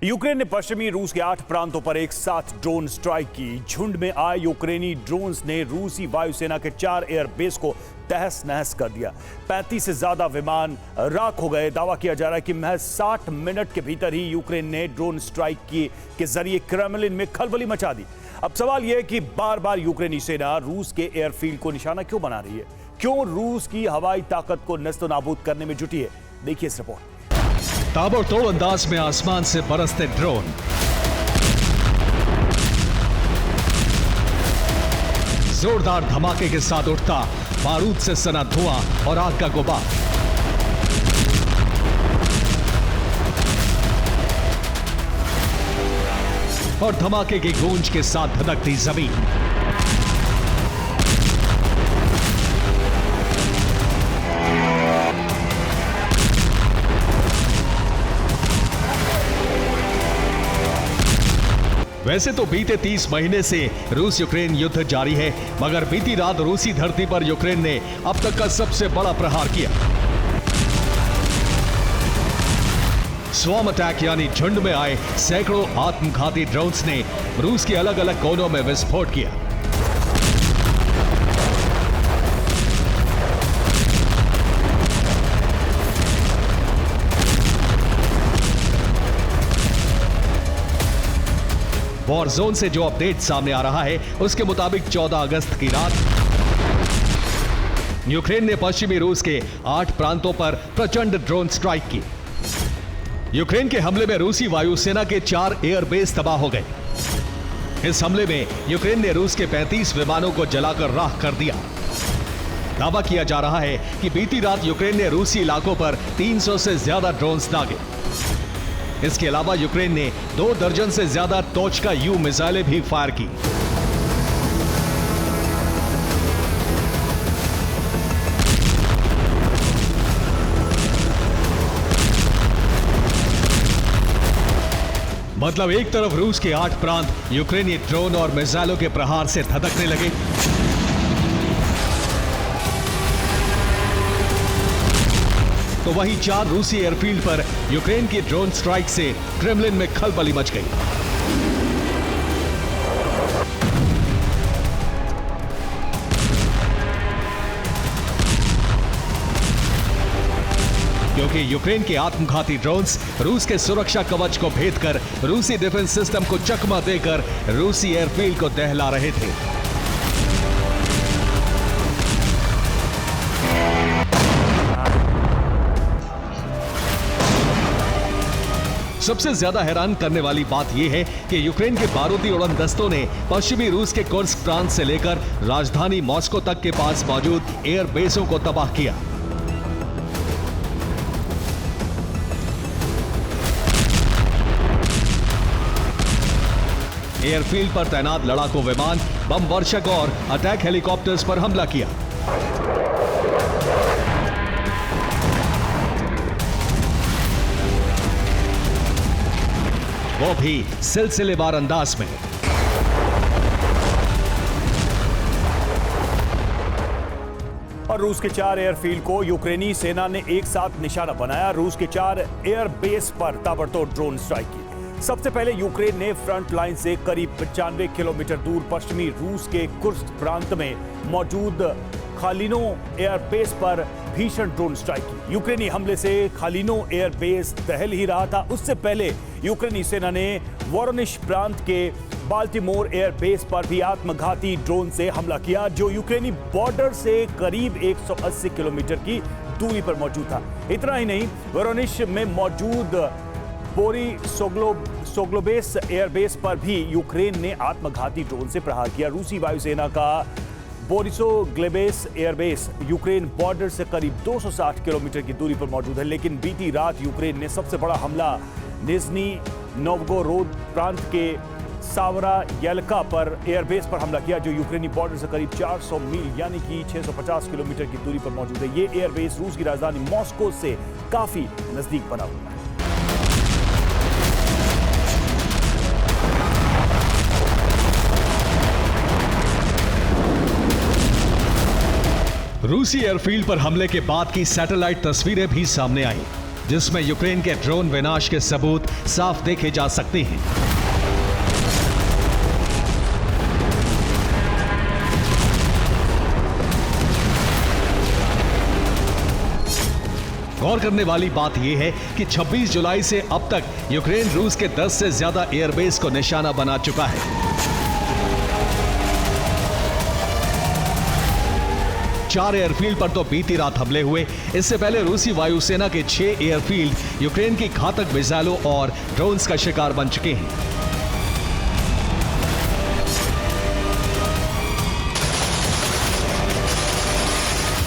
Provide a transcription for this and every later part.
Ukraine ने पश्चिमी रूस के 8 प्रांतों पर एक साथ ड्रोन स्ट्राइक की। झुंड में आए यूक्रेनी ड्रोन्स ने रूसी वायुसेना के 4 एयरबेस को तहस नहस कर दिया। 35 से ज्यादा विमान राख हो गए। दावा किया जा रहा है कि महज 60 मिनट के भीतर ही यूक्रेन ने ड्रोन स्ट्राइक के जरिए क्रेमलिन में खलबली मचा दी। अब सवाल यह है कि बार बार यूक्रेनी सेना रूस के एयरफील्ड को निशाना क्यों बना रही है? क्यों रूस की हवाई ताकत को नस्तो नाबूद करने में जुटी है? देखिए इस रिपोर्ट। ताबड़तोड़ अंदाज में आसमान से बरसते ड्रोन, जोरदार धमाके के साथ उठता बारूद से सना धुआं और आग का गुबार। और धमाके की गूंज के साथ धधकती जमीन। वैसे तो बीते 30 महीने से रूस यूक्रेन युद्ध जारी है, मगर बीती रात रूसी धरती पर यूक्रेन ने अब तक का सबसे बड़ा प्रहार किया। स्वॉर्म अटैक यानी झुंड में आए सैकड़ों आत्मघाती ड्रोन्स ने रूस के अलग अलग कोनों में विस्फोट किया। वॉर जोन से जो अपडेट सामने आ रहा है उसके मुताबिक 14 अगस्त की रात यूक्रेन ने पश्चिमी रूस के 8 प्रांतों पर प्रचंड ड्रोन स्ट्राइक की। यूक्रेन के हमले में रूसी वायुसेना के 4 एयरबेस तबाह हो गए। इस हमले में यूक्रेन ने रूस के 35 विमानों को जलाकर राख कर दिया। दावा किया जा रहा है कि बीती रात यूक्रेन ने रूसी इलाकों पर 300 से ज्यादा ड्रोन्स दागे। इसके अलावा यूक्रेन ने 2 दर्जन से ज्यादा टोचका यू मिसाइलें भी फायर की। मतलब एक तरफ रूस के 8 प्रांत यूक्रेनी ड्रोन और मिसाइलों के प्रहार से धधकने लगे, तो वहीं 4 रूसी एयरफील्ड पर यूक्रेन की ड्रोन स्ट्राइक से क्रेमलिन में खलबली मच गई। क्योंकि यूक्रेन के आत्मघाती ड्रोन्स रूस के सुरक्षा कवच को भेदकर रूसी डिफेंस सिस्टम को चकमा देकर रूसी एयरफील्ड को दहला रहे थे। सबसे ज्यादा हैरान करने वाली बात यह है कि यूक्रेन के बारूदी उड़न दस्तों ने पश्चिमी रूस के कुर्स्क प्रांत से लेकर राजधानी मॉस्को तक के पास मौजूद एयरबेसों को तबाह किया। एयरफील्ड पर तैनात लड़ाकू विमान, बम वर्षक और अटैक हेलीकॉप्टर्स पर हमला किया। वो भी सिलसिलेवार अंदाज में। और रूस के 4 एयरफील्ड को यूक्रेनी सेना ने एक साथ निशाना बनाया। रूस के 4 एयरबेस पर ताबड़तोड़ ड्रोन स्ट्राइक की। सबसे पहले यूक्रेन ने फ्रंट लाइन से करीब 95 किलोमीटर दूर पश्चिमी रूस के कुर्स्क प्रांत में मौजूद खालिनो एयरबेस पर भीषण ड्रोन स्ट्राइक की। यूक्रेनी हमले से खालिनो एयरबेस दहल ही रहा था। उससे पहले यूक्रेनी सेना ने वोरोनिश प्रांत के बाल्टीमोर एयरबेस पर भी आत्मघाती ड्रोन से हमला किया, जो यूक्रेनी बॉर्डर से करीब 180 किलोमीटर की दूरी पर मौजूद था। इतना ही नहीं, वोरोनिश में मौजूद बोरिसोग्लोबेस एयरबेस पर भी यूक्रेन ने आत्मघाती ड्रोन से प्रहार किया। रूसी वायुसेना का बोरिसोग्लोबेस एयरबेस यूक्रेन बॉर्डर से करीब 260 किलोमीटर की दूरी पर मौजूद है, लेकिन बीती रात यूक्रेन ने सबसे बड़ा हमला निज़नी नोवगोरोड प्रांत के सावरा येल्का पर एयरबेस पर हमला किया, जो यूक्रेनी बॉर्डर से करीब 400 मील यानी कि 650 किलोमीटर की दूरी पर मौजूद है। ये एयरबेस रूस की राजधानी मॉस्को से काफी नजदीक बना हुआ है। रूसी एयरफील्ड पर हमले के बाद की सैटेलाइट तस्वीरें भी सामने आई। जिसमें यूक्रेन के ड्रोन विनाश के सबूत साफ देखे जा सकते हैं। गौर करने वाली बात यह है कि 26 जुलाई से अब तक यूक्रेन रूस के 10 से ज्यादा एयरबेस को निशाना बना चुका है। चार एयरफील्ड पर तो बीती रात हमले हुए। इससे पहले रूसी वायुसेना के 6 एयरफील्ड यूक्रेन की घातक मिसाइलों और ड्रोन्स का शिकार बन चुके हैं।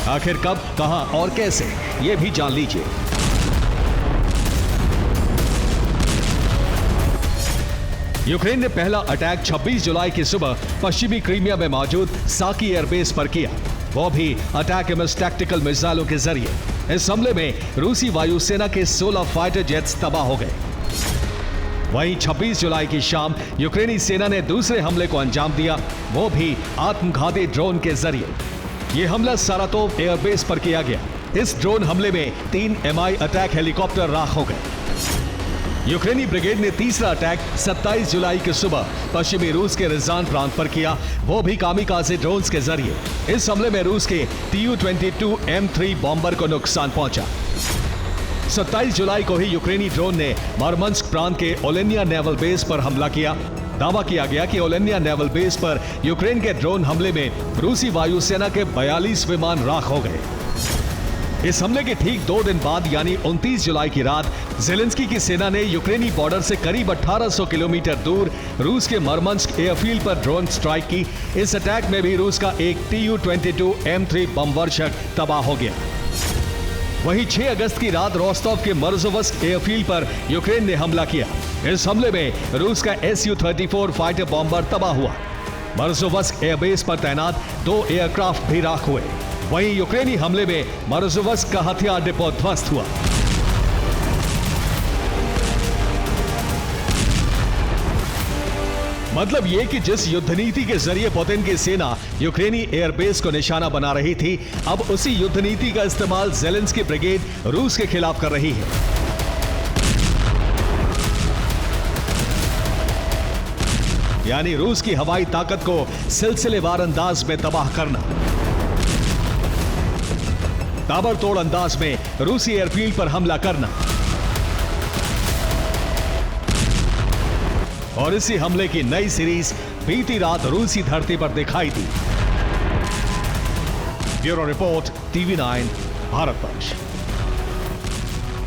आखिर कब, कहां और कैसे, यह भी जान लीजिए। यूक्रेन ने पहला अटैक 26 जुलाई की सुबह पश्चिमी क्रीमिया में मौजूद साकी एयरबेस पर किया, वो भी अटैक टैक्टिकल मिसाइलों के जरिए। इस हमले में रूसी वायुसेना के 16 फाइटर जेट्स तबाह हो गए। वहीं 26 जुलाई की शाम यूक्रेनी सेना ने दूसरे हमले को अंजाम दिया, वो भी आत्मघाती ड्रोन के जरिए। यह हमला सारातोव एयरबेस पर किया गया। इस ड्रोन हमले में 3 MI अटैक हेलीकॉप्टर राख हो गए। यूक्रेनी ब्रिगेड ने तीसरा अटैक 27 जुलाई की सुबह पश्चिमी रूस के रिजान प्रांत पर किया, वो भी कामिकाज़े ड्रोन्स के जरिए। इस हमले में रूस के Tu-22 M3 बॉम्बर को नुकसान पहुंचा। 27 जुलाई को ही यूक्रेनी ड्रोन ने मरमंस्क प्रांत के ओलेनिया नेवल बेस पर हमला किया। दावा किया गया कि ओलेनिया नेवल बेस पर यूक्रेन के ड्रोन हमले में रूसी वायुसेना के 42 विमान राख हो गए। इस हमले के ठीक 2 दिन बाद यानी 29 जुलाई की रात ज़ेलेंस्की की सेना ने यूक्रेनी बॉर्डर से करीब 1800 किलोमीटर दूर रूस के मरमंस्क एयरफील्ड पर ड्रोन स्ट्राइक की। इस अटैक में भी रूस का एक Tu-22 M3 बम वर्षक तबाह हो गया। वहीं 6 अगस्त की रात रोस्टोव के मर्जोवस्क एयरफील्ड पर यूक्रेन ने हमला किया। इस हमले में रूस का Su-34 फाइटर बॉम्बर तबाह हुआ। मर्जोवस्क एयरबेस पर तैनात 2 एयरक्राफ्ट भी राख हुए। वहीं यूक्रेनी हमले में मर्जोवस्क का हथियार डिपो ध्वस्त हुआ। मतलब ये कि जिस युद्ध नीति के जरिए पुतिन की सेना यूक्रेनी एयरबेस को निशाना बना रही थी, अब उसी युद्ध नीति का इस्तेमाल ज़ेलेंस्की ब्रिगेड रूस के खिलाफ कर रही है। यानी रूस की हवाई ताकत को सिलसिलेवार अंदाज में तबाह करना। ताबड़तोड़ अंदाज में रूसी एयरफील्ड पर हमला करना और इसी हमले की नई सीरीज बीती रात रूसी धरती पर दिखाई दी। Bureau report, TV9 Bharatvarsh.